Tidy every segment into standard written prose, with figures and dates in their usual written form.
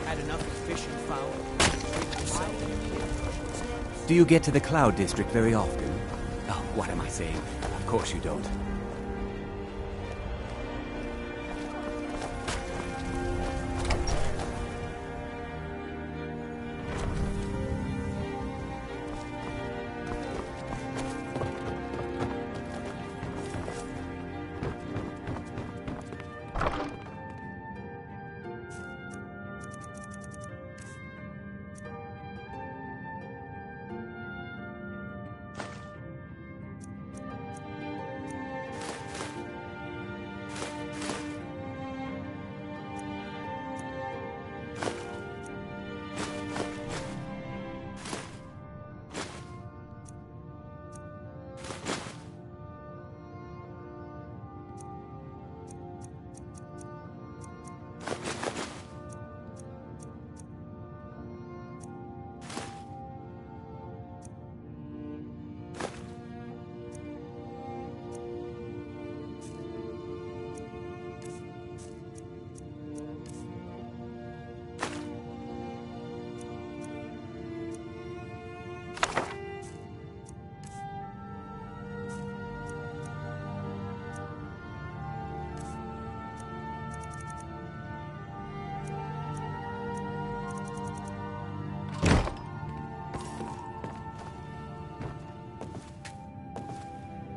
Had enough of fish and fowl. Do you get to the Cloud District very often? Oh, what am I saying? Of course you don't.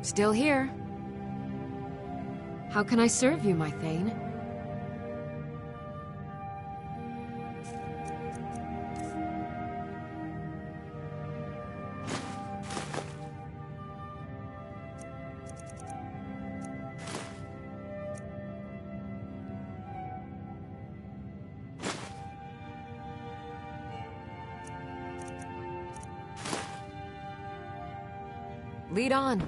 Still here. How can I serve you, my Thane? Lead on.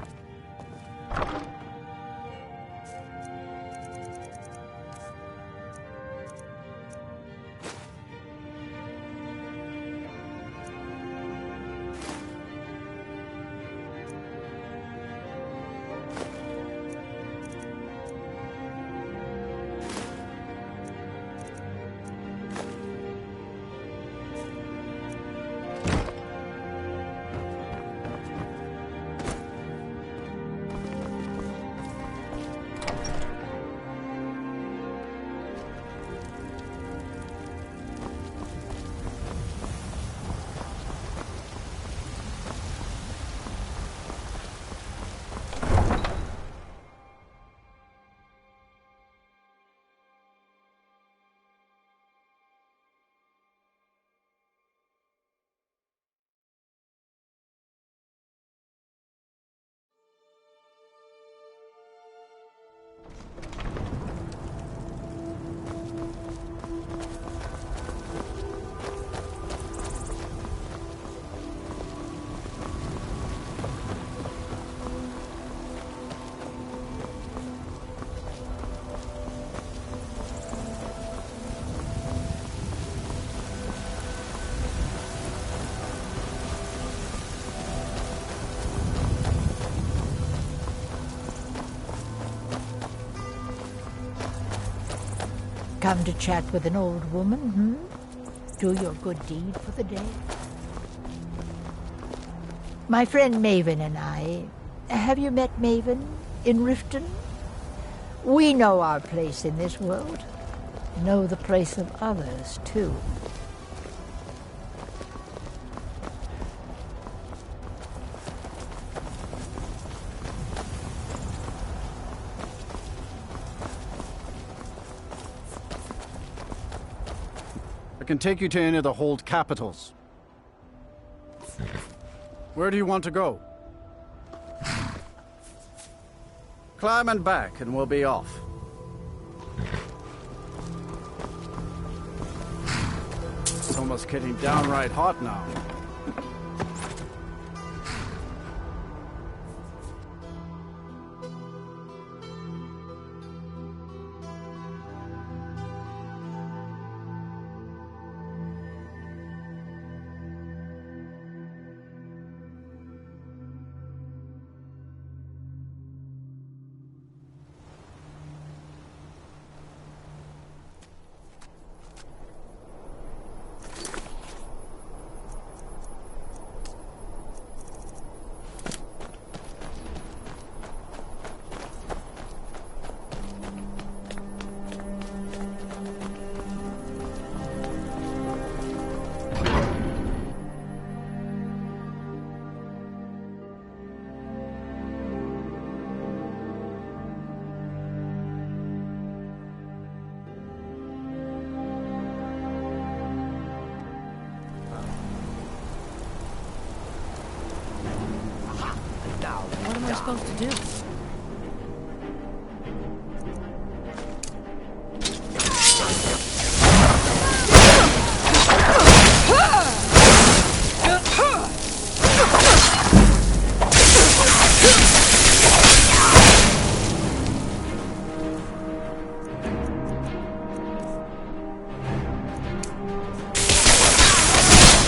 Come to chat with an old woman, Do your good deed for the day. My friend Maven and I... Have you met Maven in Riften? We know our place in this world. Know the place of others, too. I can take you to any of the hold capitals. Where do you want to go? Climb and back, and we'll be off. It's almost getting downright hot now. supposed to do?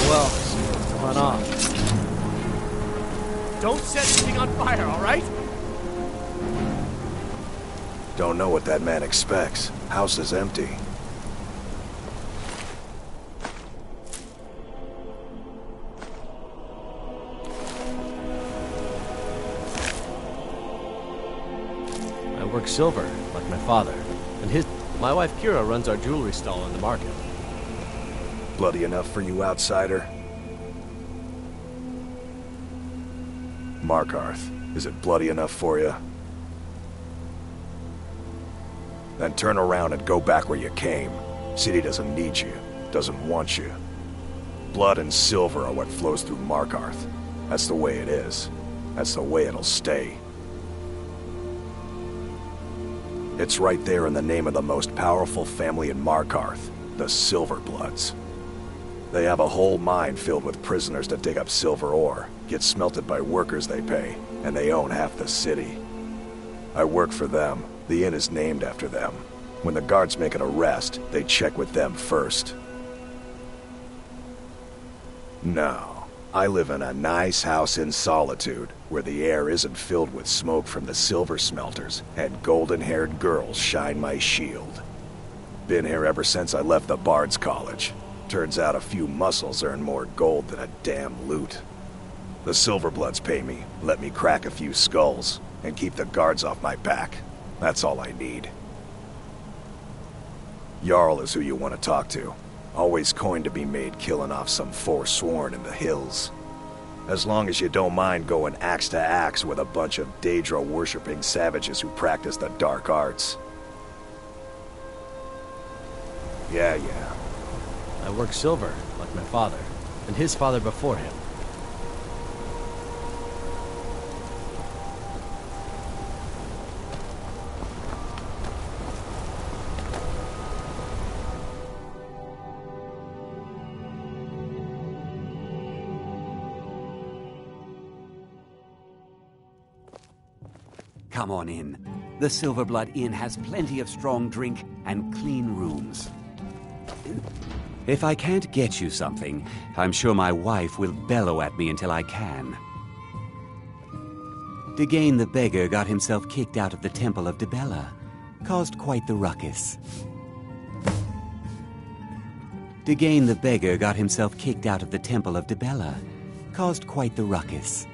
Well, come on off. Don't set anything on fire, all right? Don't know what that man expects. House is empty. I work silver, like my father. And my wife Kira runs our jewelry stall in the market. Bloody enough for you, outsider? Markarth, is it bloody enough for you? Then turn around and go back where you came. City doesn't need you, doesn't want you. Blood and silver are what flows through Markarth. That's the way it is. That's the way it'll stay. It's right there in the name of the most powerful family in Markarth, the Silverbloods. They have a whole mine filled with prisoners to dig up silver ore, get smelted by workers they pay, and they own half the city. I work for them. The inn is named after them. When the guards make an arrest, they check with them first. No, I live in a nice house in solitude, where the air isn't filled with smoke from the silver smelters, and golden-haired girls shine my shield. Been here ever since I left the Bard's College. Turns out a few muscles earn more gold than a damn loot. The Silverbloods pay me, let me crack a few skulls, and keep the guards off my back. That's all I need. Jarl is who you want to talk to. Always coin to be made killing off some forsworn in the hills. As long as you don't mind going axe to axe with a bunch of Daedra-worshipping savages who practice the dark arts. Yeah. I work silver, like my father, and his father before him. Come on in. The Silverblood Inn has plenty of strong drink and clean rooms. If I can't get you something, I'm sure my wife will bellow at me until I can. Degane the beggar got himself kicked out of the Temple of Dibella. Caused quite the ruckus. Degane the beggar got himself kicked out of the Temple of Dibella. Caused quite the ruckus.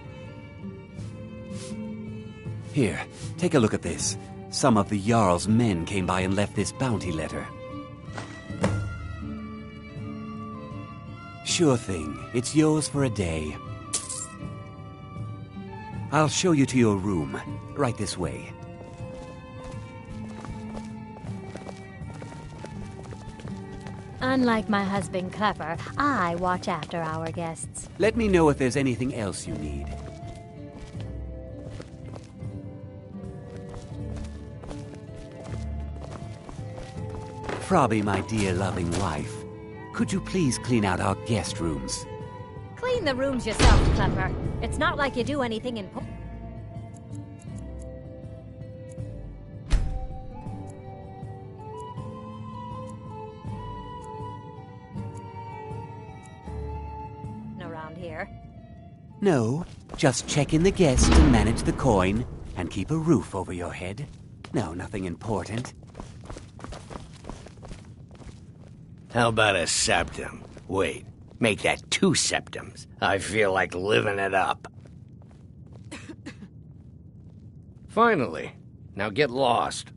Here, take a look at this. Some of the Jarl's men came by and left this bounty letter. Sure thing. It's yours for a day. I'll show you to your room. Right this way. Unlike my husband Clever, I watch after our guests. Let me know if there's anything else you need. Frobby, my dear loving wife, could you please clean out our guest rooms? Clean the rooms yourself, Clever. It's not like you do anything important. Around here. No, just check in the guests and manage the coin, and keep a roof over your head. No, nothing important. How about a septum? Wait, make that 2 septums. I feel like living it up. Finally. Now get lost.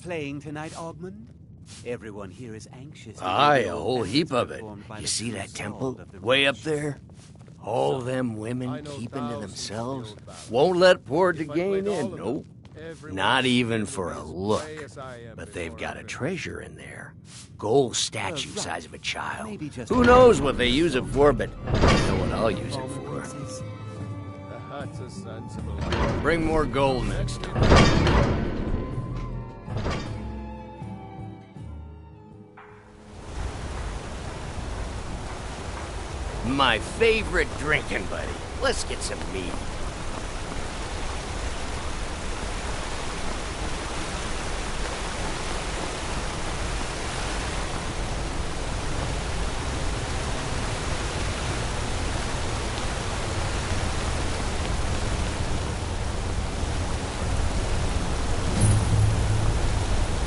Playing tonight, Ogmund? Everyone here is anxious. Aye, a whole heap of it. You see that temple? Way up there? All them women keeping to themselves? Won't let poor Degane in, nope. Not even for a look. But they've got a treasure in there. Gold statue size of a child. Who knows what they use it for, but I know what I'll use it for. That's a sensible idea. Bring more gold next time. My favorite drinking buddy. Let's get some meat.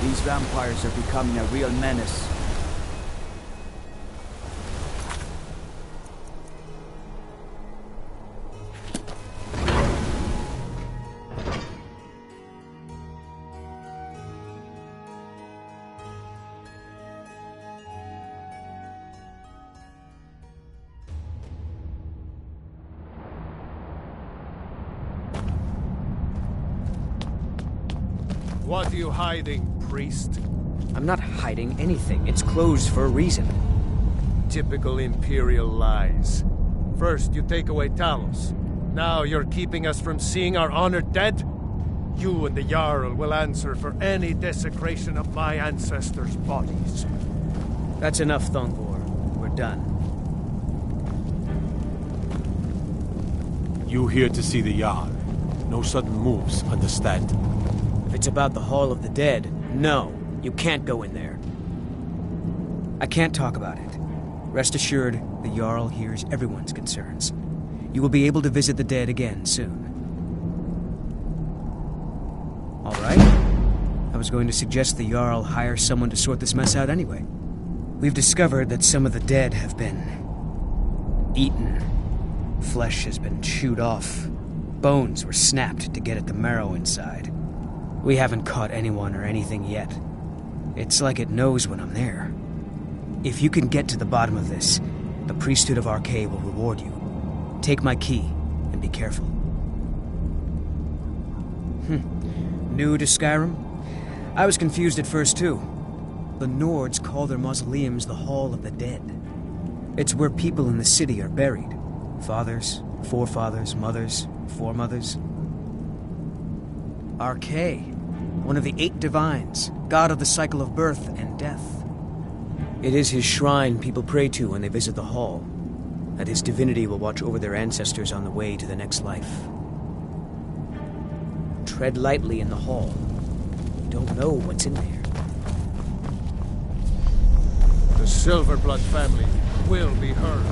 These vampires are becoming a real menace. What are you hiding, priest? I'm not hiding anything. It's closed for a reason. Typical Imperial lies. First, you take away Talos. Now you're keeping us from seeing our honored dead? You and the Jarl will answer for any desecration of my ancestors' bodies. That's enough, Thongor. We're done. You here to see the Jarl. No sudden moves, understand? If it's about the Hall of the Dead, no, you can't go in there. I can't talk about it. Rest assured, the Jarl hears everyone's concerns. You will be able to visit the dead again soon. All right. I was going to suggest the Jarl hire someone to sort this mess out anyway. We've discovered that some of the dead have been eaten. Flesh has been chewed off. Bones were snapped to get at the marrow inside. We haven't caught anyone or anything yet. It's like it knows when I'm there. If you can get to the bottom of this, the priesthood of Arkay will reward you. Take my key, and be careful. New to Skyrim? I was confused at first, too. The Nords call their mausoleums the Hall of the Dead. It's where people in the city are buried. Fathers, forefathers, mothers, foremothers. Arkay, one of the 8 divines, god of the cycle of birth and death. It is his shrine people pray to when they visit the hall, that his divinity will watch over their ancestors on the way to the next life. Tread lightly in the hall. You don't know what's in there. The Silverblood family will be heard.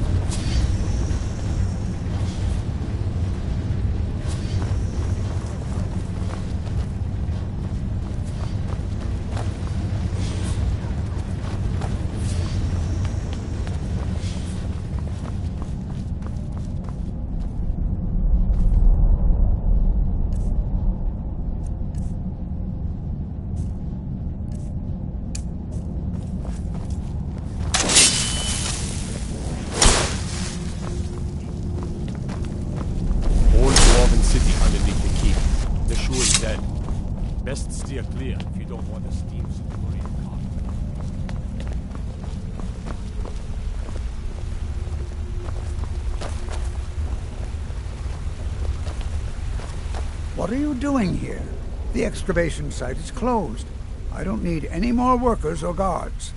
Steer clear if you don't want a steam Centurion car. What are you doing here? The excavation site is closed. I don't need any more workers or guards.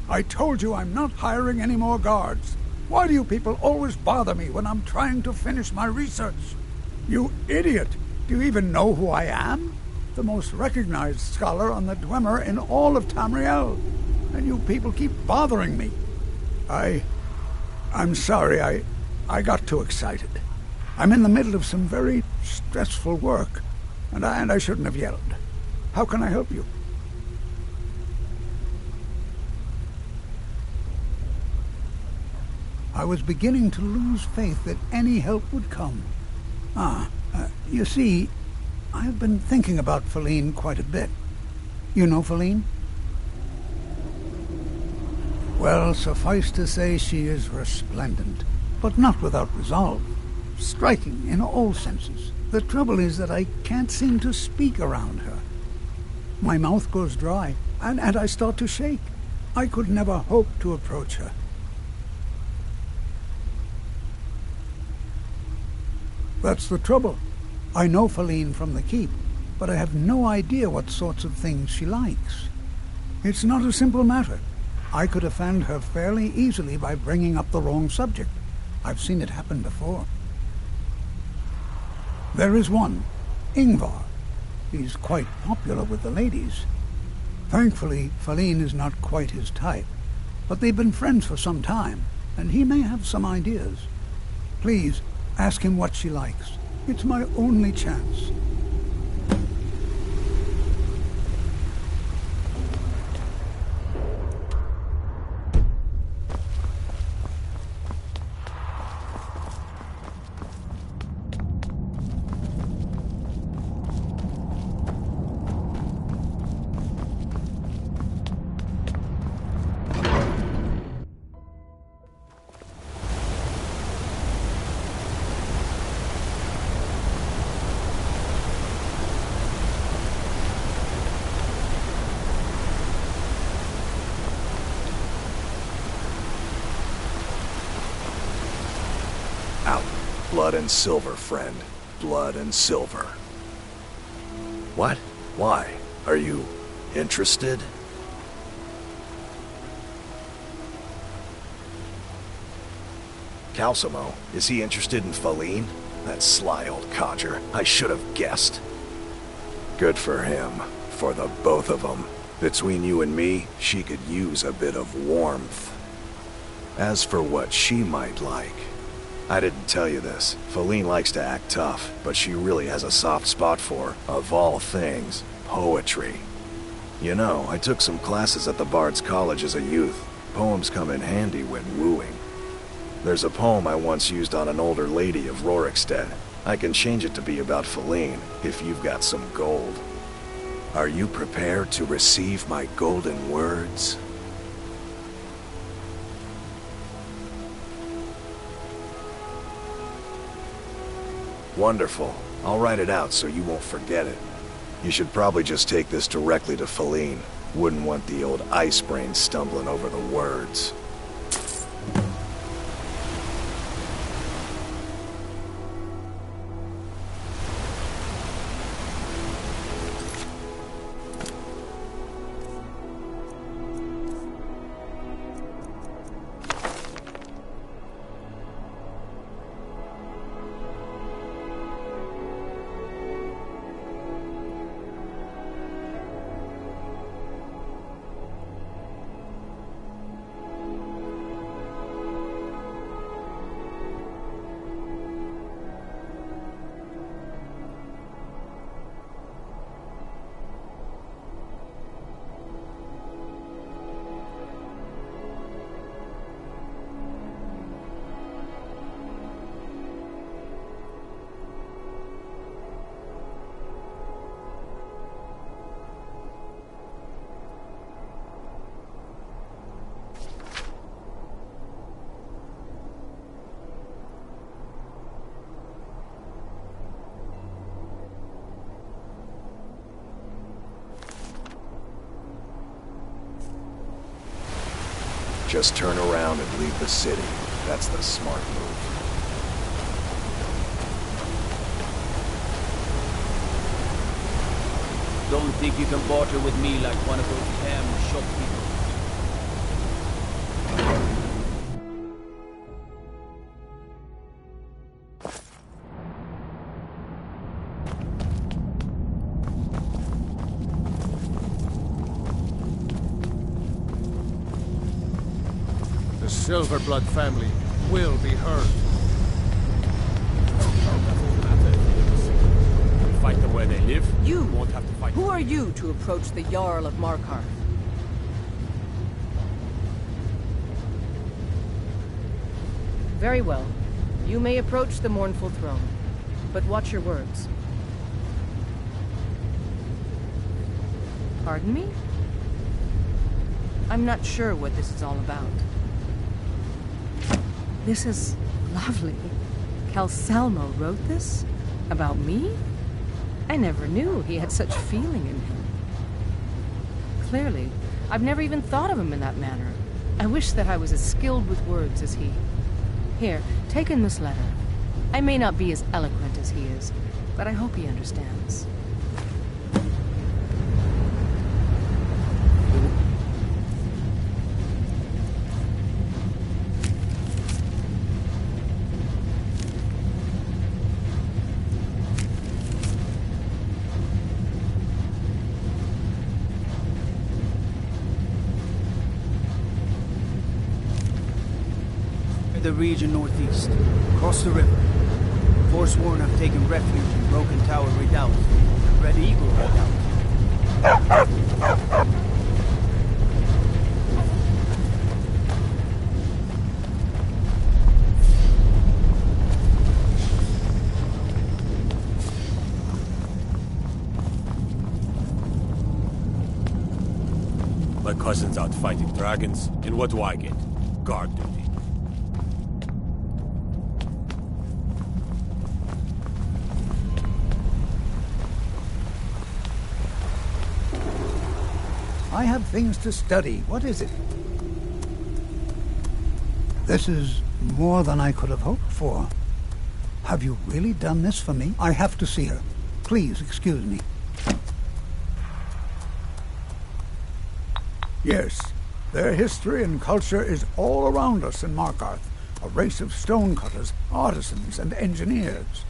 I told you I'm not hiring any more guards. Why do you people always bother me when I'm trying to finish my research? You idiot! Do you even know who I am? The most recognized scholar on the Dwemer in all of Tamriel. And you people keep bothering me. I'm sorry, I got too excited. I'm in the middle of some very stressful work, and I shouldn't have yelled. How can I help you? I was beginning to lose faith that any help would come. You see, I've been thinking about Feline quite a bit. You know Feline? Well, suffice to say she is resplendent, but not without resolve. Striking in all senses. The trouble is that I can't seem to speak around her. My mouth goes dry, and I start to shake. I could never hope to approach her. That's the trouble. I know Feline from the keep, but I have no idea what sorts of things she likes. It's not a simple matter. I could offend her fairly easily by bringing up the wrong subject. I've seen it happen before. There is one, Ingvar. He's quite popular with the ladies. Thankfully, Feline is not quite his type, but they've been friends for some time, and he may have some ideas. Please, ask him what she likes. It's my only chance. Blood and silver, friend. Blood and silver. What? Why? Are you interested? Calcimo, is he interested in Feline? That sly old codger. I should have guessed. Good for him. For the both of them. Between you and me, she could use a bit of warmth. As for what she might like, I didn't tell you this. Feline likes to act tough, but she really has a soft spot for, of all things, poetry. You know, I took some classes at the Bard's College as a youth. Poems come in handy when wooing. There's a poem I once used on an older lady of Rorikstead. I can change it to be about Feline, if you've got some gold. Are you prepared to receive my golden words? Wonderful. I'll write it out so you won't forget it. You should probably just take this directly to Feline. Wouldn't want the old ice brain stumbling over the words. Just turn around and leave the city. That's the smart move. Don't think you can barter with me like one of those damn shopkeepers. The Silverblood family will be heard. Fight them where they live. You! Won't have to fight. Who are you to approach the Jarl of Markarth? Very well. You may approach the mournful throne, but watch your words. Pardon me? I'm not sure what this is all about. This is lovely. Calcimo wrote this? About me? I never knew he had such feeling in him. Clearly, I've never even thought of him in that manner. I wish that I was as skilled with words as he. Here, take in this letter. I may not be as eloquent as he is, but I hope he understands. The region northeast. Cross the river. Forsworn have taken refuge in Broken Tower Redoubt. Red Eagle Redoubt. My cousin's out fighting dragons, and what do I get? Guard duty. I have things to study. What is it? This is more than I could have hoped for. Have you really done this for me? I have to see her. Please excuse me. Yes, their history and culture is all around us in Markarth, a race of stonecutters, artisans, and engineers.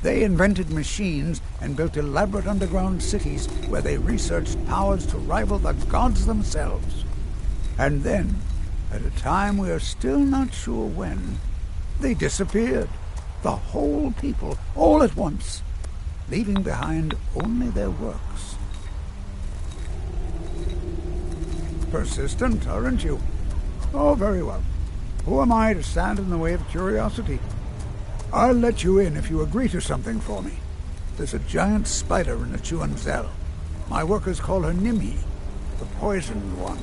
They invented machines and built elaborate underground cities where they researched powers to rival the gods themselves. And then, at a time we are still not sure when, they disappeared. The whole people, all at once, leaving behind only their works. Persistent, aren't you? Oh, very well. Who am I to stand in the way of curiosity? I'll let you in if you agree to something for me. There's a giant spider in the Chuan-Zel. My workers call her Nimhi, the poisoned one.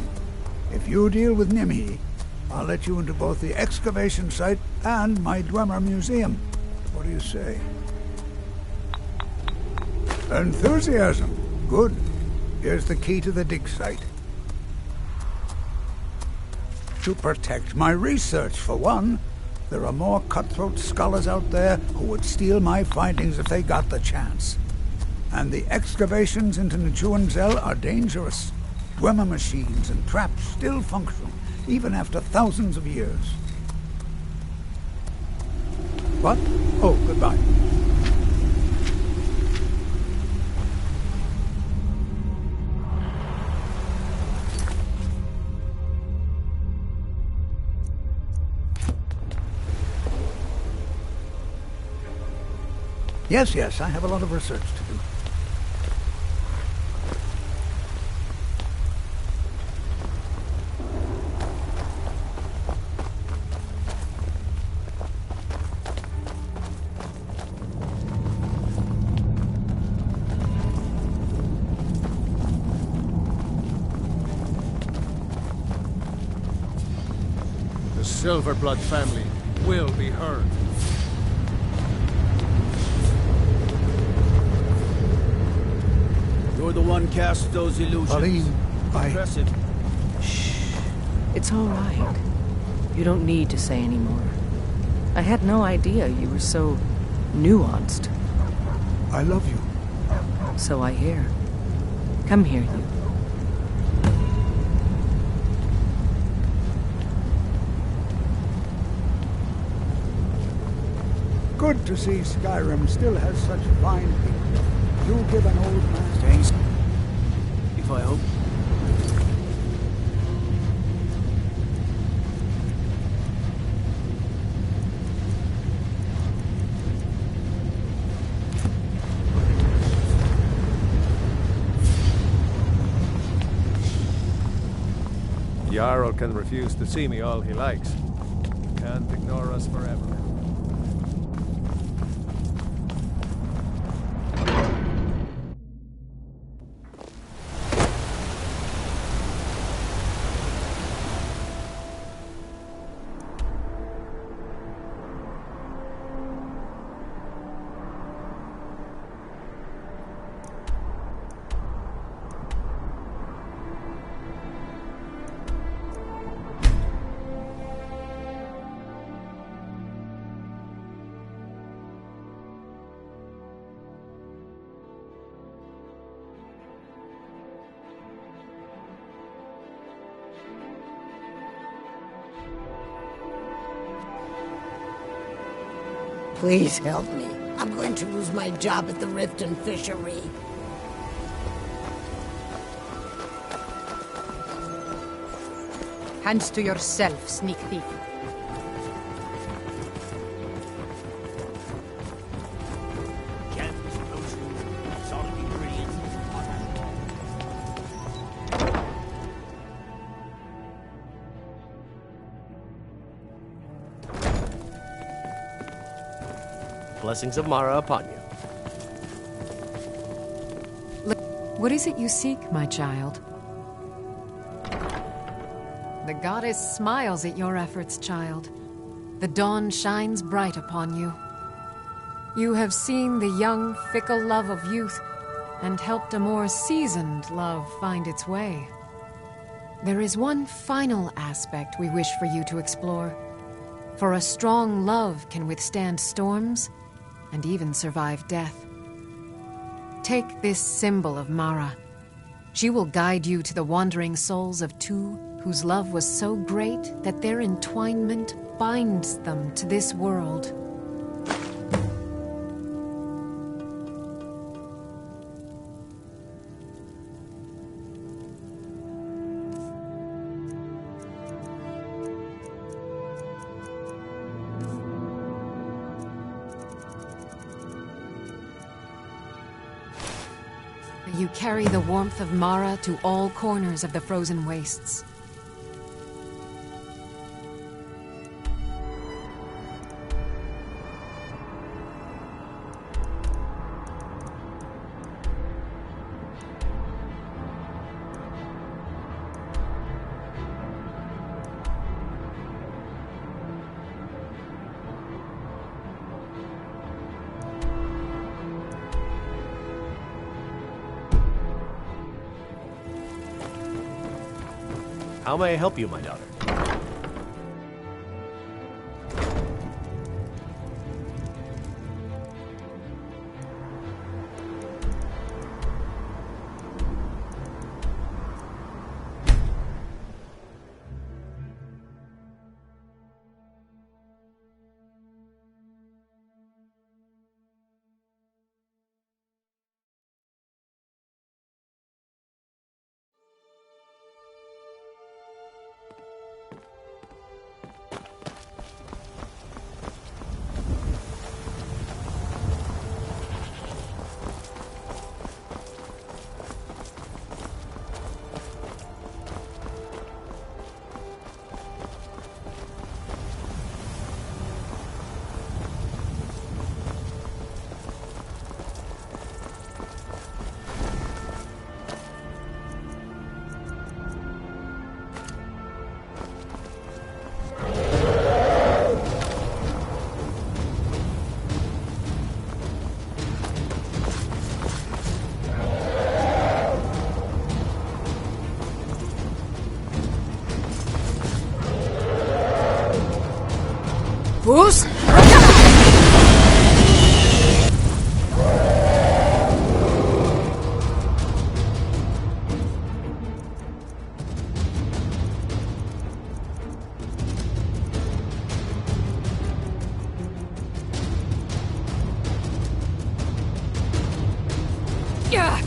If you deal with Nimhi, I'll let you into both the excavation site and my Dwemer Museum. What do you say? Enthusiasm. Good. Here's the key to the dig site. To protect my research, for one. There are more cutthroat scholars out there who would steal my findings if they got the chance. And the excavations into Chuan-Zel are dangerous. Dwemer machines and traps still function, even after thousands of years. What? Oh, goodbye. Yes, I have a lot of research to do. The Silverblood family will be heard. You're the one cast those illusions. Pauline, Impressive. Shh. It's all right. You don't need to say any more. I had no idea you were so nuanced. I love you. So I hear. Come here, you. Good to see Skyrim still has such fine people. You give an old man... Thanks. If I hope. Jarl can refuse to see me all he likes. He can't ignore us forever. Please help me. I'm going to lose my job at the Riften fishery. Hands to yourself, sneak thief. Blessings of Mara upon you. What is it you seek, my child? The goddess smiles at your efforts, child. The dawn shines bright upon you. You have seen the young, fickle love of youth, and helped a more seasoned love find its way. There is one final aspect we wish for you to explore. For a strong love can withstand storms, and even survive death. Take this symbol of Mara. She will guide you to the wandering souls of two whose love was so great that their entwinement binds them to this world. You carry the warmth of Mara to all corners of the frozen wastes. How may I help you, my daughter? Who's? Yeah.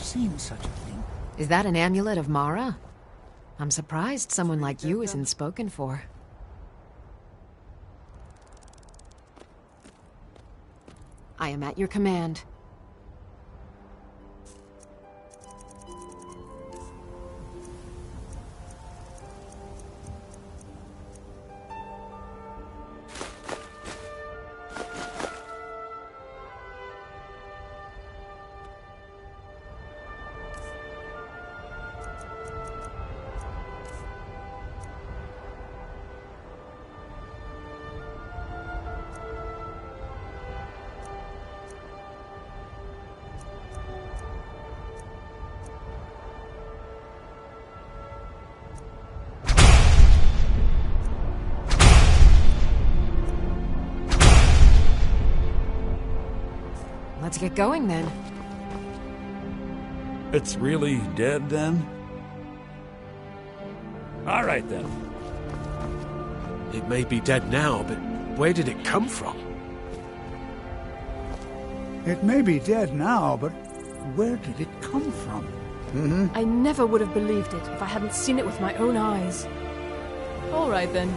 seen such a thing. Is that an amulet of Mara? I'm surprised someone like you isn't spoken for. I am at your command. Let's get going then. It's really dead then? All right then. It may be dead now, but where did it come from? It may be dead now, but where did it come from? I never would have believed it if I hadn't seen it with my own eyes. All right then.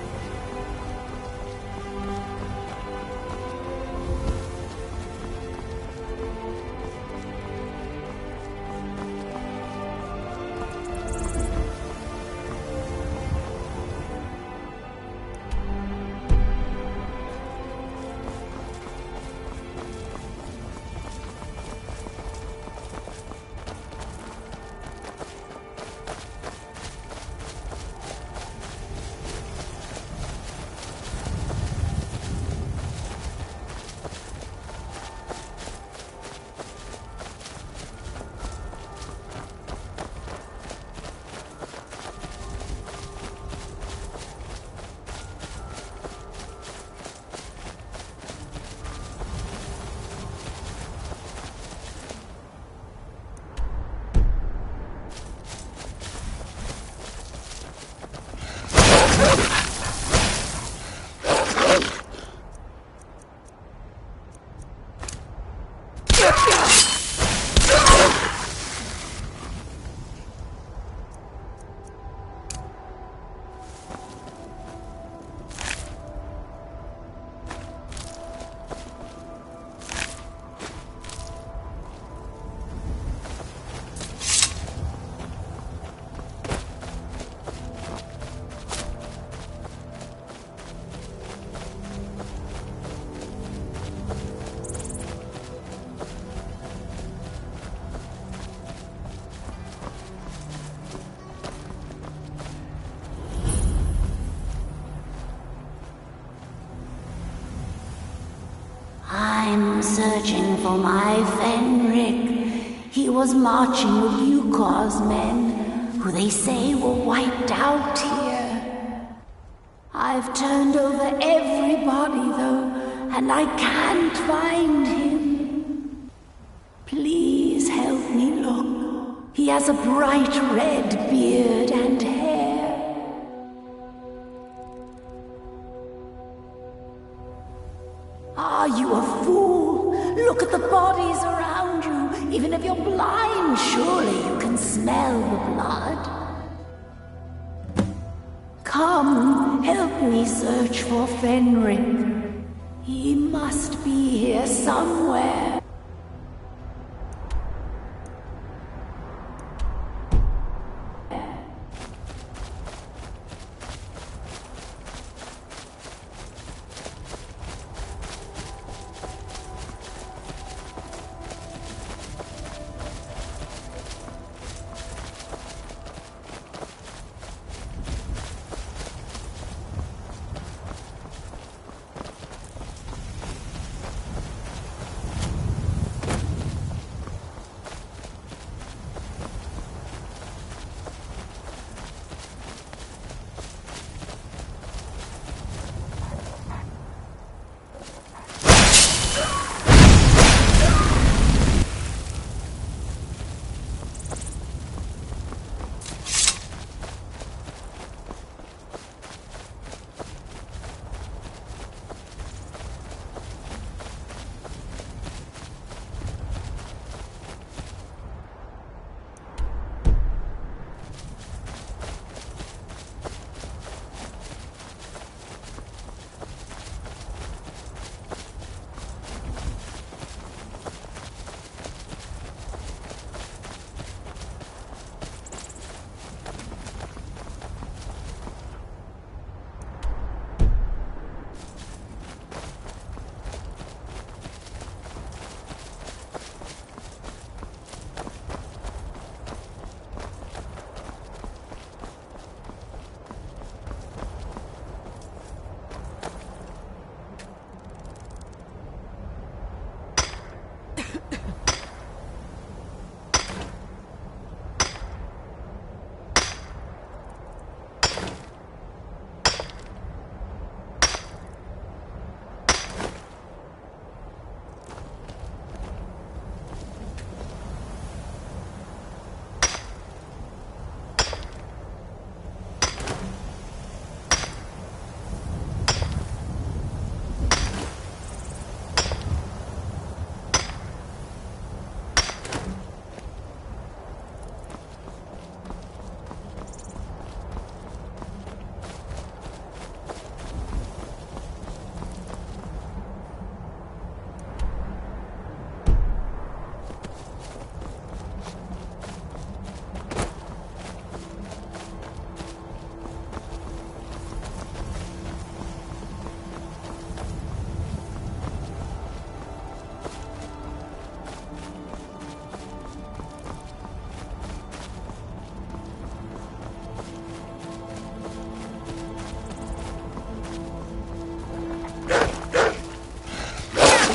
I'm searching for my Fenric. He was marching with Yukor's men, who they say were wiped out here. I've turned over everybody, though, and I can't find him. Please help me look. He has a bright red beard and hair. Are you a fool? Look at the bodies around you. Even if you're blind, surely you can smell the blood. Come, help me search for Fenric. He must be here somewhere.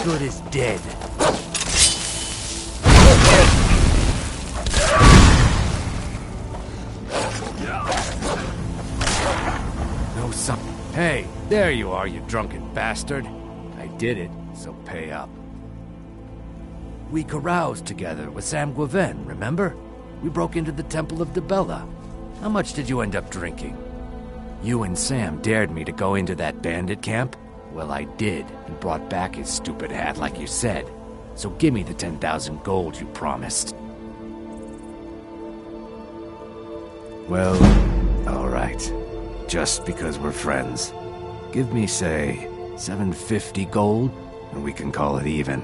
good as dead. No son. Hey, there you are, you drunken bastard. I did it, so pay up. We caroused together with Sam Guiven, remember? We broke into the Temple of Dibella. How much did you end up drinking? You and Sam dared me to go into that bandit camp? Well, I did, and brought back his stupid hat like you said. So give me the 10,000 gold you promised. Well, all right. Just because we're friends. Give me, say, 750 gold, and we can call it even.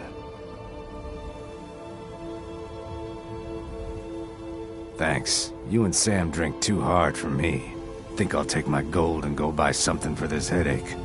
Thanks. You and Sam drink too hard for me. Think I'll take my gold and go buy something for this headache.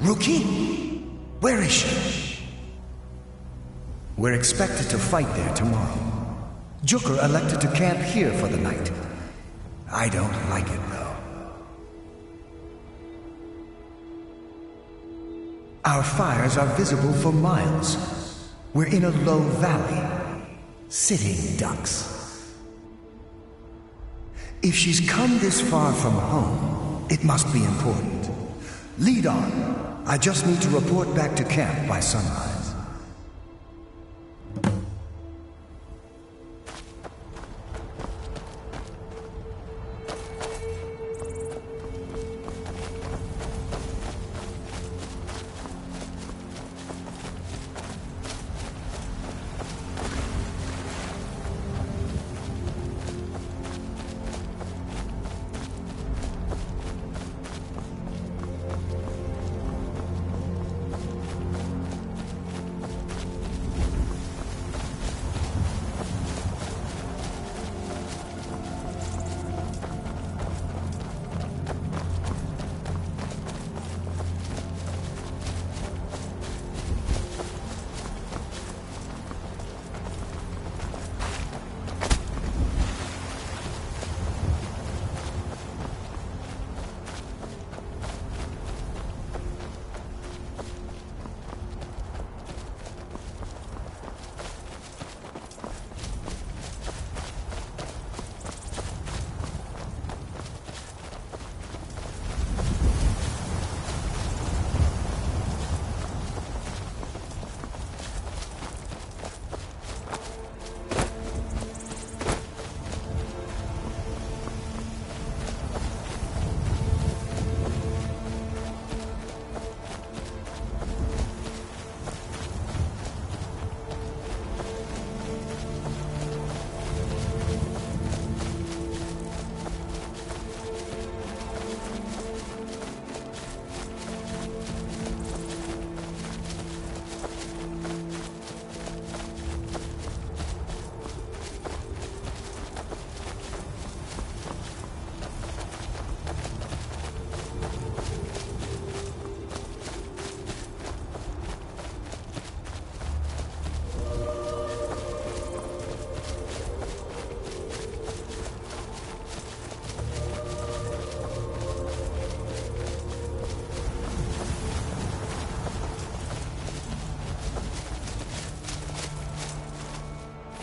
Rookie? Where is she? We're expected to fight there tomorrow. Jukur elected to camp here for the night. I don't like it, though. Our fires are visible for miles. We're in a low valley. Sitting ducks. If she's come this far from home, it must be important. Lead on. I just need to report back to camp by sunrise.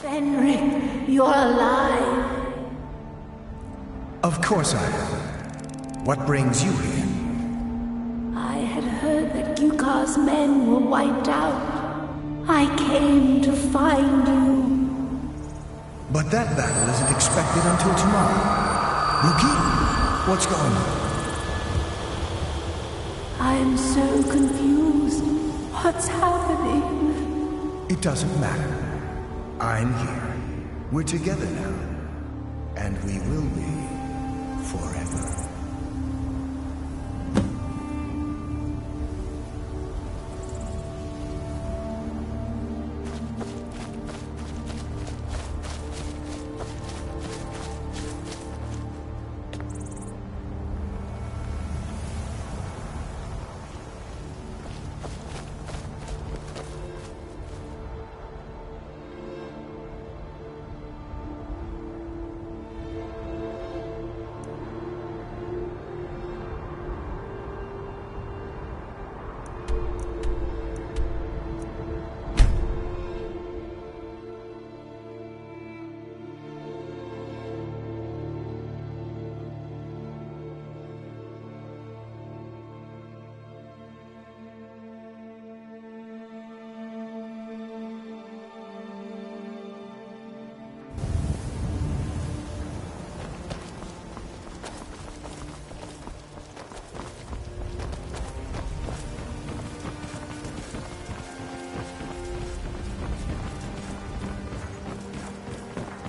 Fenric, you're alive. Of course I am. What brings you here? I had heard that Gyukar's men were wiped out. I came to find you. But that battle isn't expected until tomorrow. Rookie, what's going on? I'm so confused. What's happening? It doesn't matter. I'm here. We're together now. And we will be forever.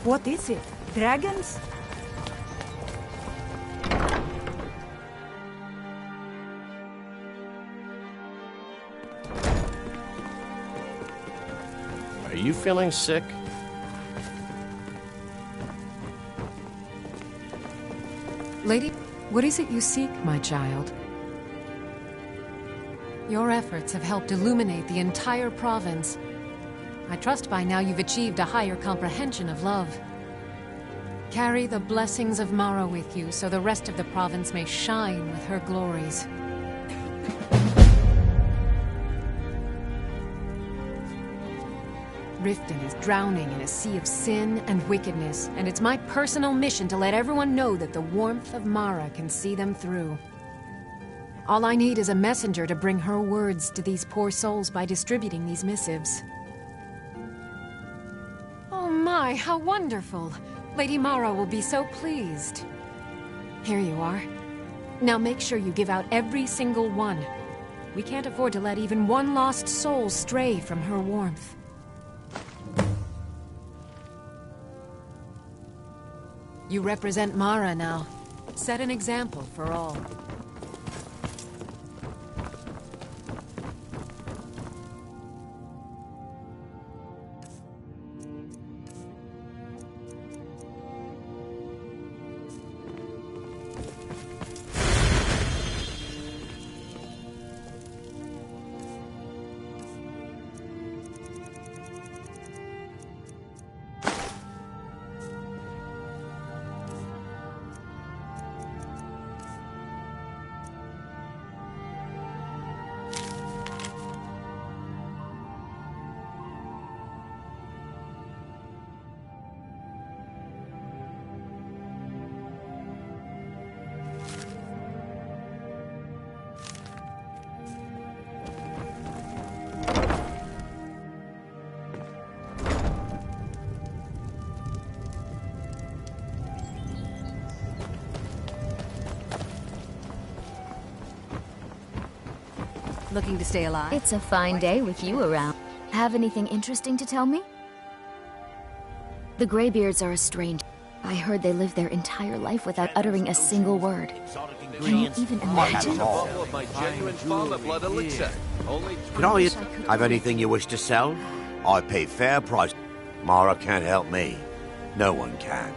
What is it? Dragons? Are you feeling sick? Lady, what is it you seek, my child? Your efforts have helped illuminate the entire province. I trust by now you've achieved a higher comprehension of love. Carry the blessings of Mara with you so the rest of the province may shine with her glories. Riften is drowning in a sea of sin and wickedness, and it's my personal mission to let everyone know that the warmth of Mara can see them through. All I need is a messenger to bring her words to these poor souls by distributing these missives. Oh my, how wonderful! Lady Mara will be so pleased. Here you are. Now make sure you give out every single one. We can't afford to let even one lost soul stray from her warmth. You represent Mara now. Set an example for all. Looking to stay alive? It's a fine day with you around. Have anything interesting to tell me? The Greybeards are a strange. I heard they lived their entire life without uttering a single word. Can you even imagine? Can I have anything you wish to sell? I pay fair price. Mara can't help me. No one can.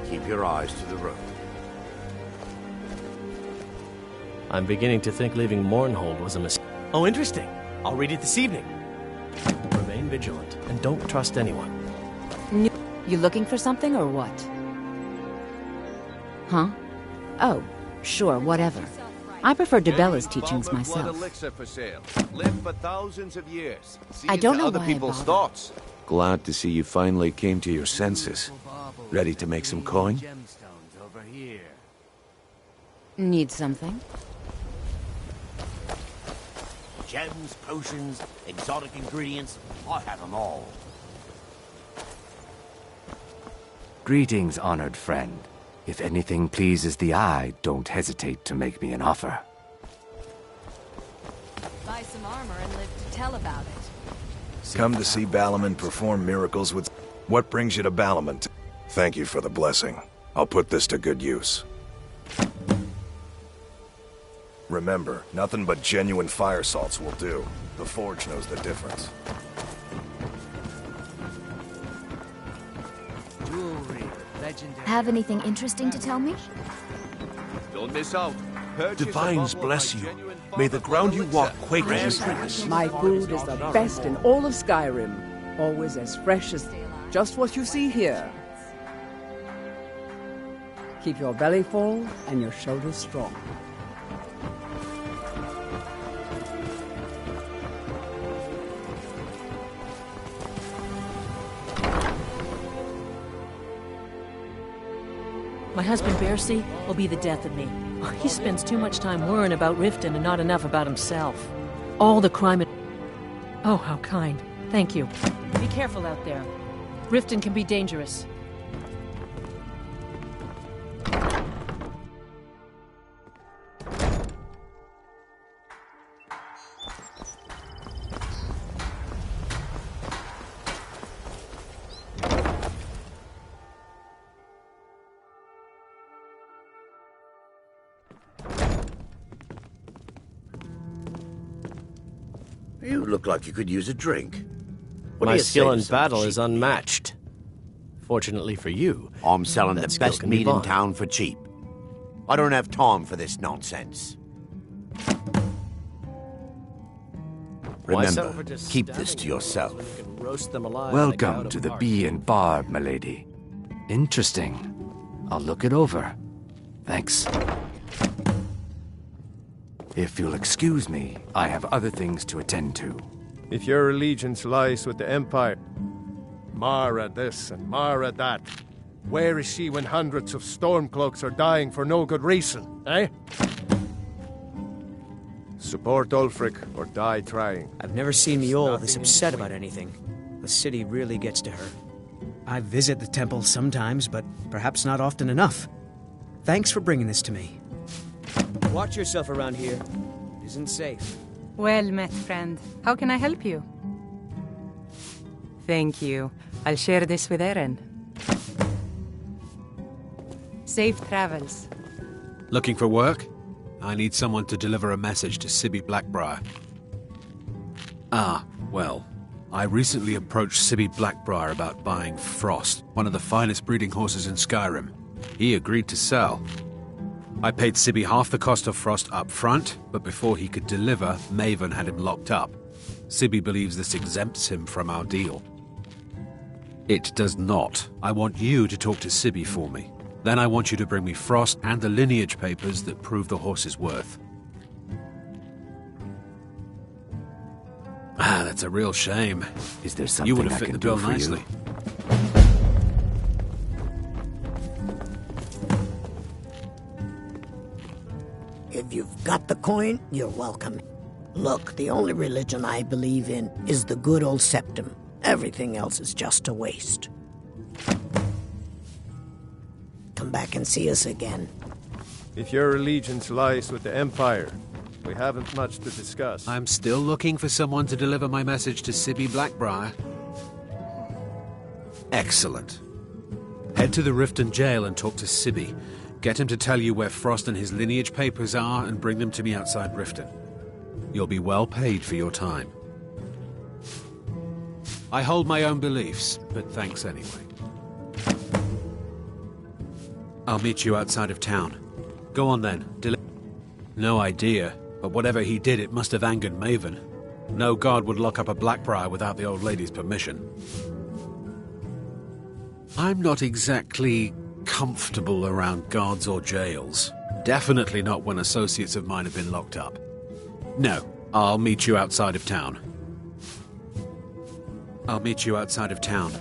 Keep your eyes to the road. I'm beginning to think leaving Mournhold was a mistake. Oh, interesting. I'll read it this evening. Remain vigilant, and don't trust anyone. You looking for something or what? Huh? Oh, sure, whatever. I prefer Debella's teachings myself. I don't know why I bother. Glad to see you finally came to your senses. Ready to make some coin? Need something? Gems, potions, exotic ingredients, I have them all. Greetings, honored friend. If anything pleases the eye, don't hesitate to make me an offer. some armor and live to tell about it. Come to see Balaman perform miracles with... What brings you to Balaman? Thank you for the blessing. I'll put this to good use. Remember, nothing but genuine fire salts will do. The Forge knows the difference. Have anything interesting to tell me? Don't miss out. Divines bless you. May the ground you walk quake as you pass. My food is the best in all of Skyrim. Always as fresh as just what you see here. Keep your belly full and your shoulders strong. My husband Bercy will be the death of me. He spends too much time worrying about Riften and not enough about himself. All the crime and... Oh, how kind. Thank you. Be careful out there. Riften can be dangerous. You look like you could use a drink. My skill in battle is unmatched. Fortunately for you, I'm selling the best meat in town for cheap. I don't have time for this nonsense. Remember, keep this to yourself. Welcome to the Bee and Barb, milady. Interesting. I'll look it over. Thanks. If you'll excuse me, I have other things to attend to. If your allegiance lies with the Empire, Mara this and Mara that, where is she when hundreds of Stormcloaks are dying for no good reason, eh? Support Ulfric or die trying. I've never seen Miol this upset about anything. The city really gets to her. I visit the temple sometimes, but perhaps not often enough. Thanks for bringing this to me. Watch yourself around here. It isn't safe. Well met, friend. How can I help you? Thank you. I'll share this with Eren. Safe travels. Looking for work? I need someone to deliver a message to Sibby Blackbriar. Well, I recently approached Sibby Blackbriar about buying Frost, one of the finest breeding horses in Skyrim. He agreed to sell. I paid Sibby half the cost of Frost up front, but before he could deliver, Maven had him locked up. Sibby believes this exempts him from our deal. It does not. I want you to talk to Sibby for me. Then I want you to bring me Frost and the lineage papers that prove the horse's worth. That's a real shame. Is there something you would have I fit can the do bill for nicely. you? If you've got the coin, you're welcome. Look, the only religion I believe in is the good old septum. Everything else is just a waste. Come back and see us again. If your allegiance lies with the Empire, we haven't much to discuss. I'm still looking for someone to deliver my message to Sibby Blackbriar. Excellent. Head to the Riften jail and talk to Sibby. Get him to tell you where Frost and his lineage papers are and bring them to me outside Riften. You'll be well paid for your time. I hold my own beliefs, but thanks anyway. I'll meet you outside of town. Go on then. No idea, but whatever he did, it must have angered Maven. No guard would lock up a Blackbriar without the old lady's permission. I'm not exactly comfortable around guards or jails. Definitely not when associates of mine have been locked up. No, I'll meet you outside of town. I'll meet you outside of town.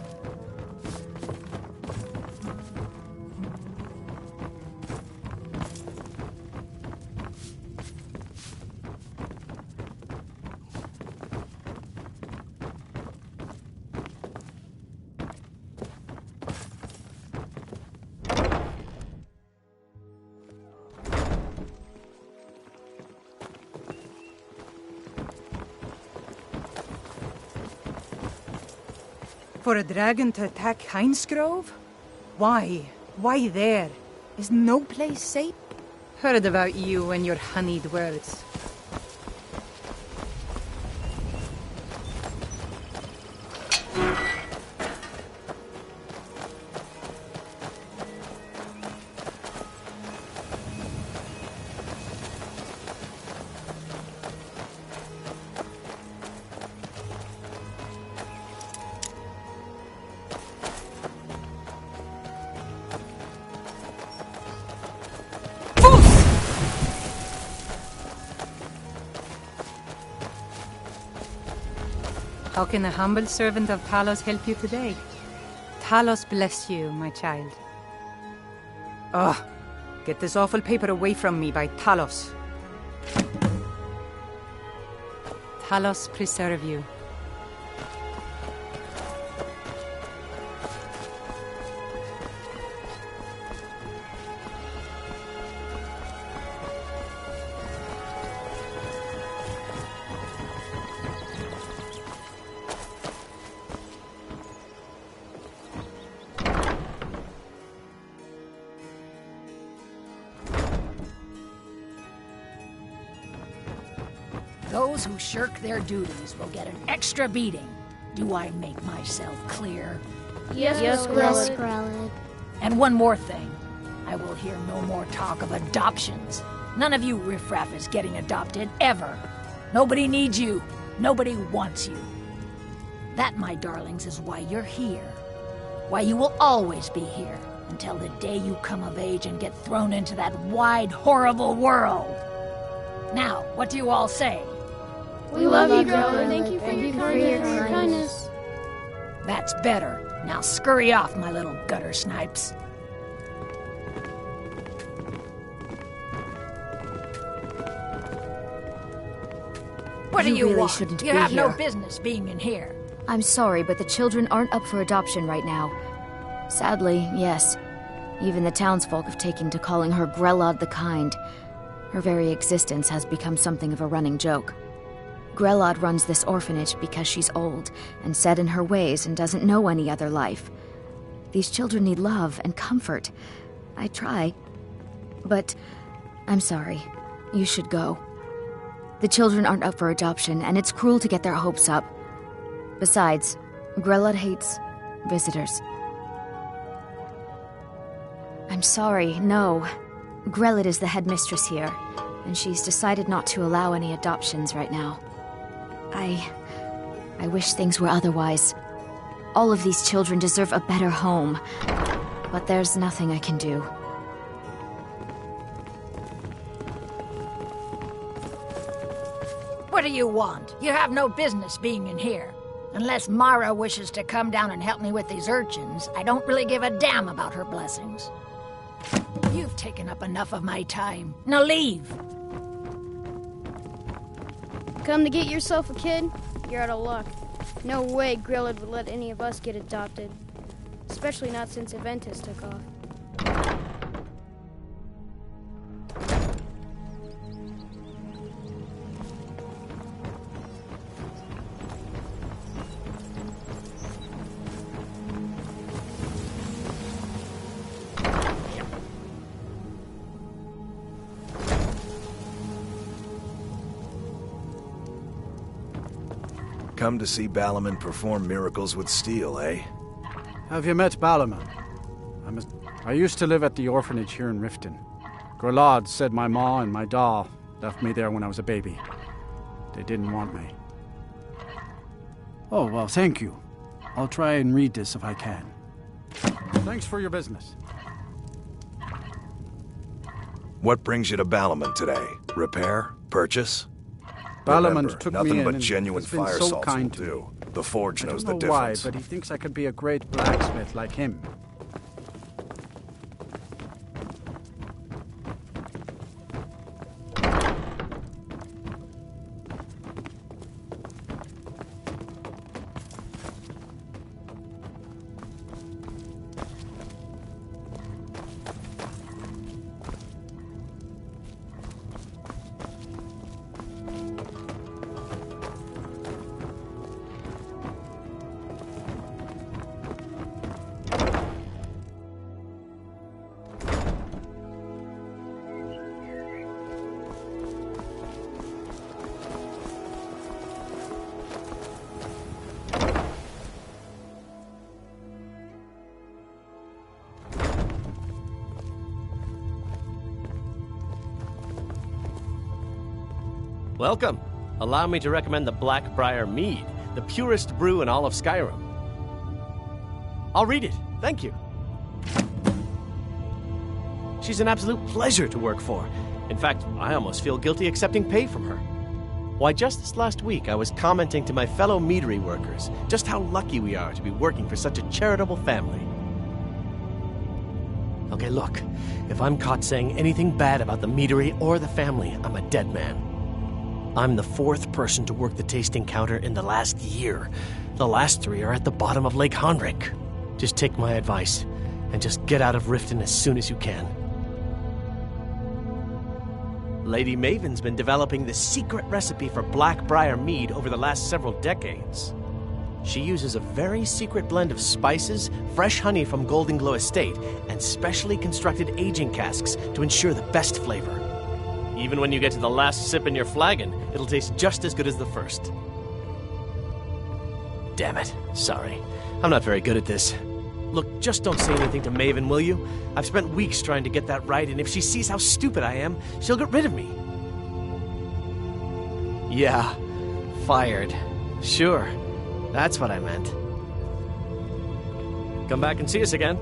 For a dragon to attack Heinsgrove? Why? Why there? Is no place safe? Heard about you and your honeyed words. How can a humble servant of Talos help you today? Talos bless you, my child. Oh, get this awful paper away from me by Talos. Talos preserve you. Those who shirk their duties will get an extra beating. Do I make myself clear? Yes, Grelid. And one more thing. I will hear no more talk of adoptions. None of you riffraff is getting adopted, ever. Nobody needs you. Nobody wants you. That, my darlings, is why you're here. Why you will always be here, until the day you come of age and get thrown into that wide, horrible world. Now, what do you all say? We love you, Grelid. Thank you for your kindness. That's better. Now scurry off, my little gutter snipes. What do you really want? shouldn't You be have no here. business being in here. I'm sorry, but the children aren't up for adoption right now. Sadly, yes. Even the townsfolk have taken to calling her Grelod the Kind. Her very existence has become something of a running joke. Grelod runs this orphanage because she's old and set in her ways and doesn't know any other life. These children need love and comfort. I try. But I'm sorry. You should go. The children aren't up for adoption, and it's cruel to get their hopes up. Besides, Grelod hates visitors. I'm sorry, no. Grelod is the headmistress here, and she's decided not to allow any adoptions right now. I wish things were otherwise. All of these children deserve a better home, but there's nothing I can do. What do you want? You have no business being in here. Unless Mara wishes to come down and help me with these urchins, I don't really give a damn about her blessings. You've taken up enough of my time. Now leave! Come to get yourself a kid? You're out of luck. No way Grelid would let any of us get adopted. Especially not since Aventus took off. Come to see Balaman perform miracles with steel, eh? Have you met Balaman? I used to live at the orphanage here in Riften. Grelod said my ma and my da left me there when I was a baby. They didn't want me. Oh, well, thank you. I'll try and read this if I can. Thanks for your business. What brings you to Balaman today? Repair? Purchase? Balaman Remember, took nothing me in but and genuine has been fire so salts kind will to do. me. The Forge knows the I don't know why, difference. but he thinks I could be a great blacksmith like him. Welcome. Allow me to recommend the Blackbriar Mead, the purest brew in all of Skyrim. I'll read it. Thank you. She's an absolute pleasure to work for. In fact, I almost feel guilty accepting pay from her. Why, just this last week, I was commenting to my fellow meadery workers just how lucky we are to be working for such a charitable family. Okay, look, if I'm caught saying anything bad about the meadery or the family, I'm a dead man. I'm the 4th person to work the tasting counter in the last year. The last 3 are at the bottom of Lake Honrick. Just take my advice, and just get out of Riften as soon as you can. Lady Maven's been developing the secret recipe for Blackbriar Mead over the last several decades. She uses a very secret blend of spices, fresh honey from Golden Glow Estate, and specially constructed aging casks to ensure the best flavor. Even when you get to the last sip in your flagon, it'll taste just as good as the first. Damn it. Sorry. I'm not very good at this. Look, just don't say anything to Maven, will you? I've spent weeks trying to get that right, and if she sees how stupid I am, she'll get rid of me. Yeah, fired. Sure, that's what I meant. Come back and see us again.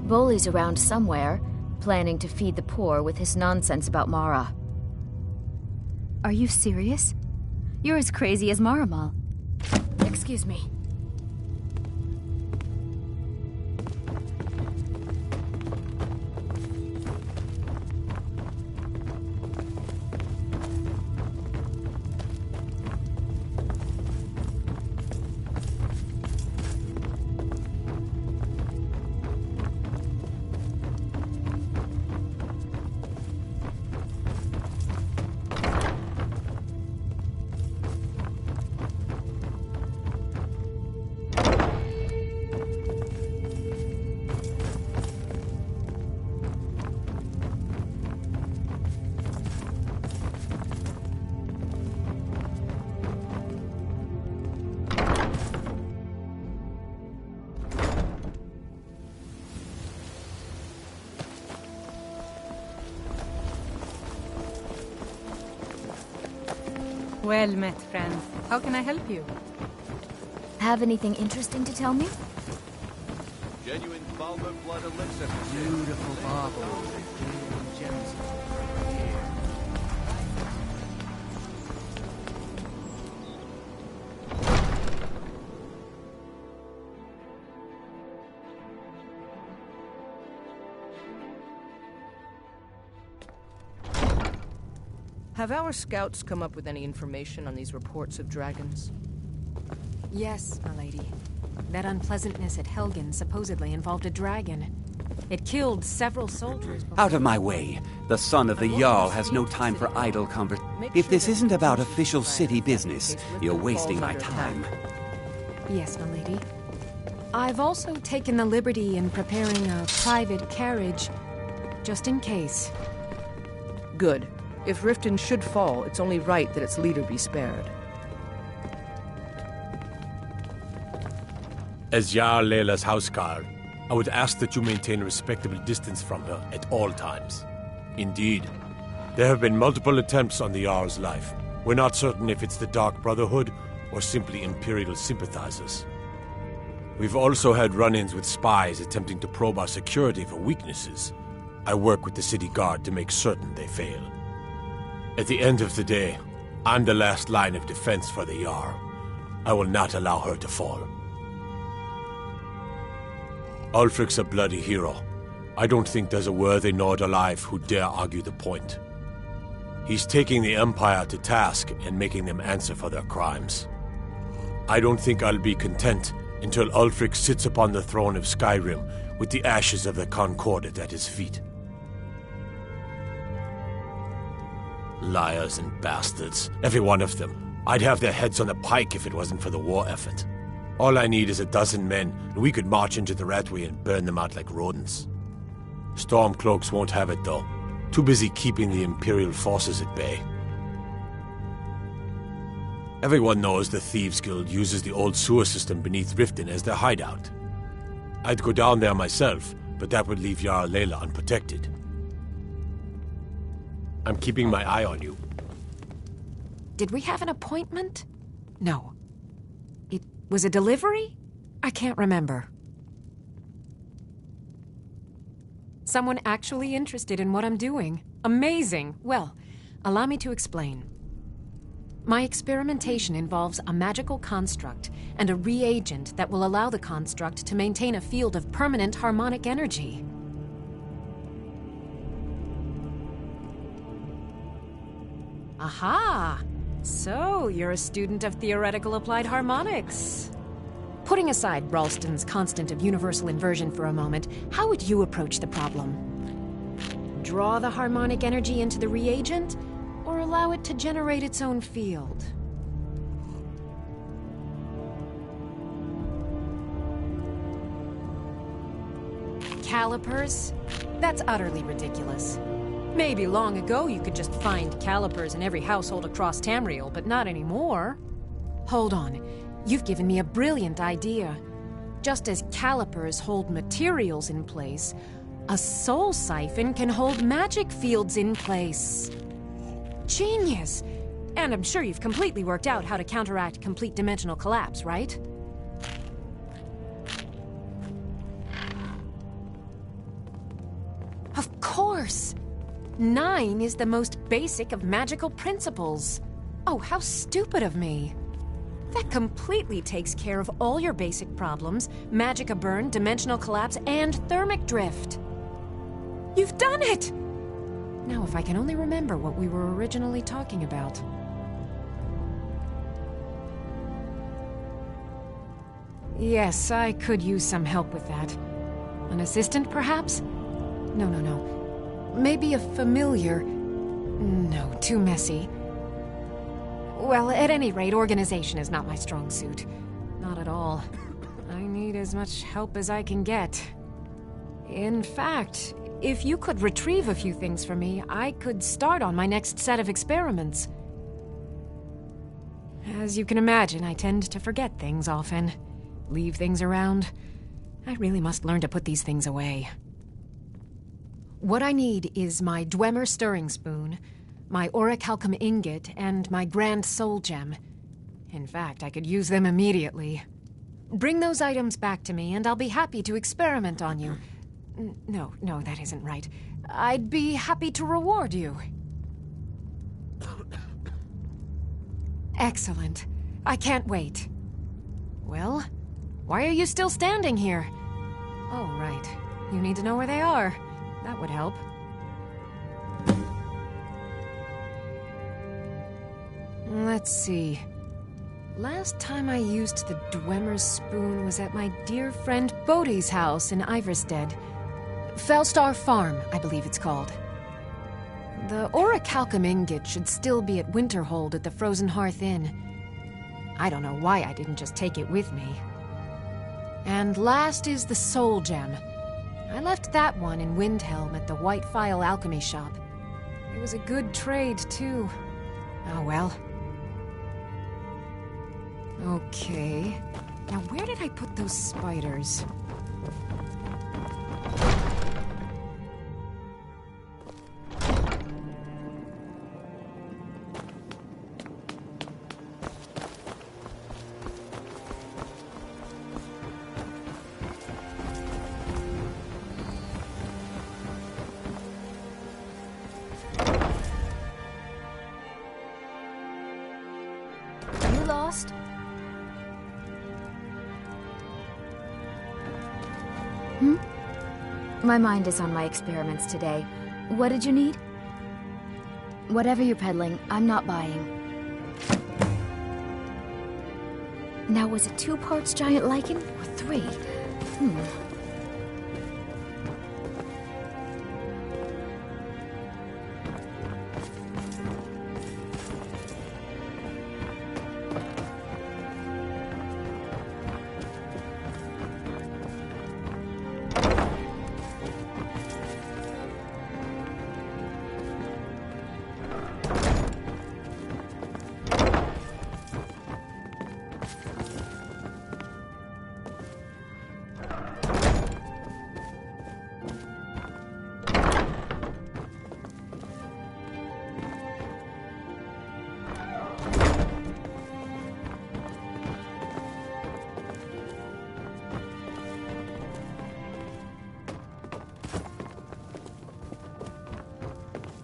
Bully's around somewhere, planning to feed the poor with his nonsense about Mara. Are you serious? You're as crazy as Maramal. Excuse me. Well met, friend. How can I help you? Have anything interesting to tell me? Genuine Balmer blood elixir. Beautiful bauble. Gems. Have our scouts come up with any information on these reports of dragons? Yes, my lady. That unpleasantness at Helgen supposedly involved a dragon. It killed several soldiers. Out of my way. The son of the Jarl has no time for idle conversation. If this isn't about official city business, you're wasting my time. Yes, my lady. I've also taken the liberty in preparing a private carriage, just in case. Good. If Riften should fall, it's only right that its leader be spared. As Jarl Leila's houseguard, I would ask that you maintain a respectable distance from her at all times. Indeed, there have been multiple attempts on the Jarl's life. We're not certain if it's the Dark Brotherhood or simply Imperial sympathizers. We've also had run-ins with spies attempting to probe our security for weaknesses. I work with the city guard to make certain they fail. At the end of the day, I'm the last line of defense for the Jarl. I will not allow her to fall. Ulfric's a bloody hero. I don't think there's a worthy Nord alive who dare argue the point. He's taking the Empire to task and making them answer for their crimes. I don't think I'll be content until Ulfric sits upon the throne of Skyrim with the ashes of the Concordat at his feet. Liars and bastards. Every one of them. I'd have their heads on a pike if it wasn't for the war effort. All I need is a dozen men, and we could march into the Ratway and burn them out like rodents. Stormcloaks won't have it, though. Too busy keeping the Imperial forces at bay. Everyone knows the Thieves Guild uses the old sewer system beneath Riften as their hideout. I'd go down there myself, but that would leave Jarl Layla unprotected. I'm keeping my eye on you. Did we have an appointment? No. It was a delivery? I can't remember. Someone actually interested in what I'm doing. Amazing. Well, allow me to explain. My experimentation involves a magical construct and a reagent that will allow the construct to maintain a field of permanent harmonic energy. Aha! So, you're a student of theoretical applied harmonics. Putting aside Ralston's constant of universal inversion for a moment, how would you approach the problem? Draw the harmonic energy into the reagent, or allow it to generate its own field? Calipers? That's utterly ridiculous. Maybe long ago you could just find calipers in every household across Tamriel, but not anymore. Hold on. You've given me a brilliant idea. Just as calipers hold materials in place, a soul siphon can hold magic fields in place. Genius! And I'm sure you've completely worked out how to counteract complete dimensional collapse, right? Of course! 9 is the most basic of magical principles. Oh, how stupid of me. That completely takes care of all your basic problems: magicka burn, dimensional collapse, and thermic drift. You've done it! Now, if I can only remember what we were originally talking about. Yes, I could use some help with that. An assistant, perhaps? No. Maybe a familiar. No, too messy. Well, at any rate, organization is not my strong suit. Not at all. I need as much help as I can get. In fact, if you could retrieve a few things for me, I could start on my next set of experiments. As you can imagine, I tend to forget things often. Leave things around. I really must learn to put these things away. What I need is my Dwemer stirring spoon, my orichalcum ingot, and my grand soul gem. In fact, I could use them immediately. Bring those items back to me, and I'll be happy to experiment on you. No, that isn't right. I'd be happy to reward you. Excellent. I can't wait. Well, why are you still standing here? Oh, right. You need to know where they are. That would help. Let's see. Last time I used the Dwemer's spoon was at my dear friend Bodhi's house in Iverstead. Felstar Farm, I believe it's called. The orichalcum ingot should still be at Winterhold at the Frozen Hearth Inn. I don't know why I didn't just take it with me. And last is the soul gem. I left that one in Windhelm at the White Phial Alchemy Shop. It was a good trade, too. Oh, well. Okay. Now, where did I put those spiders? Lost? My mind is on my experiments today. What did you need? Whatever you're peddling, I'm not buying. Now, was it 2 parts giant lichen or 3?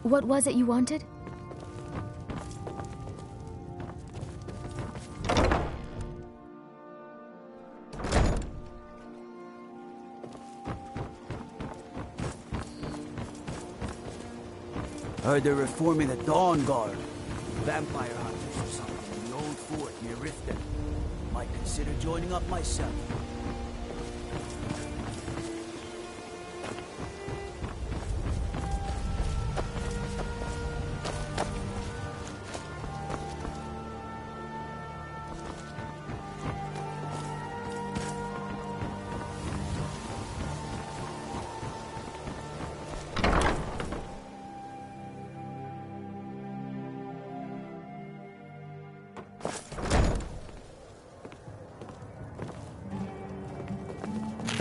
What was it you wanted? Heard they're reforming the Dawn Guard. Vampire hunters or something in the old fort near Riften. Might consider joining up myself.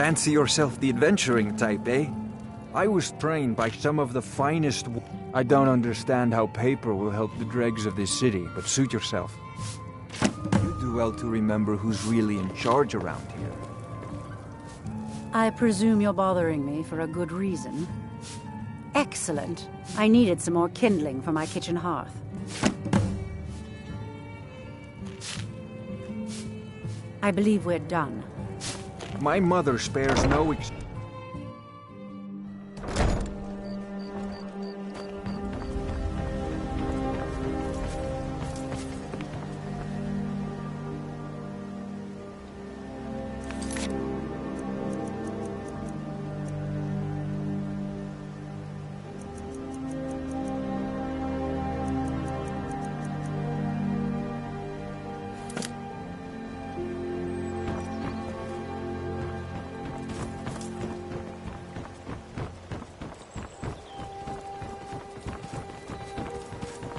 Fancy yourself the adventuring type, eh? I was trained by some of the finest... I don't understand how paper will help the dregs of this city, but suit yourself. You do well to remember who's really in charge around here. I presume you're bothering me for a good reason. Excellent. I needed some more kindling for my kitchen hearth. I believe we're done. My mother spares no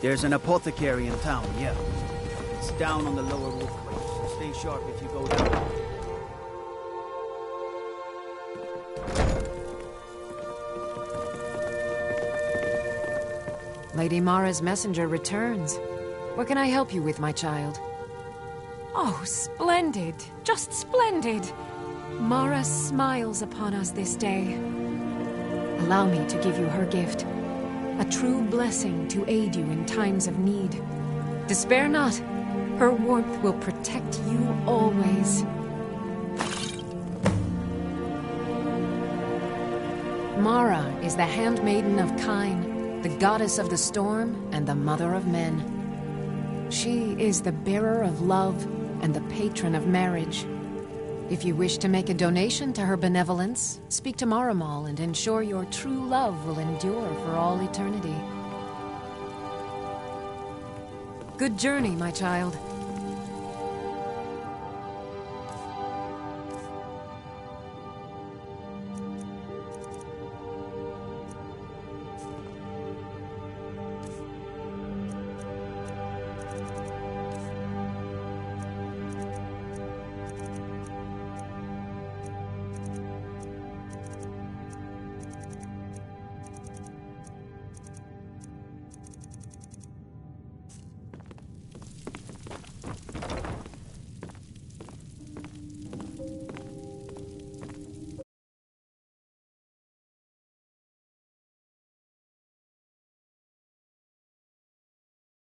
There's an apothecary in town, yeah. It's down on the lower walkway, so stay sharp if you go down. Lady Mara's messenger returns. What can I help you with, my child? Oh, splendid. Just splendid. Mara smiles upon us this day. Allow me to give you her gift. A true blessing to aid you in times of need. Despair not. Her warmth will protect you always. Mara is the handmaiden of Kine, the goddess of the storm and the mother of men. She is the bearer of love and the patron of marriage. If you wish to make a donation to her benevolence, speak to Maramal and ensure your true love will endure for all eternity. Good journey, my child.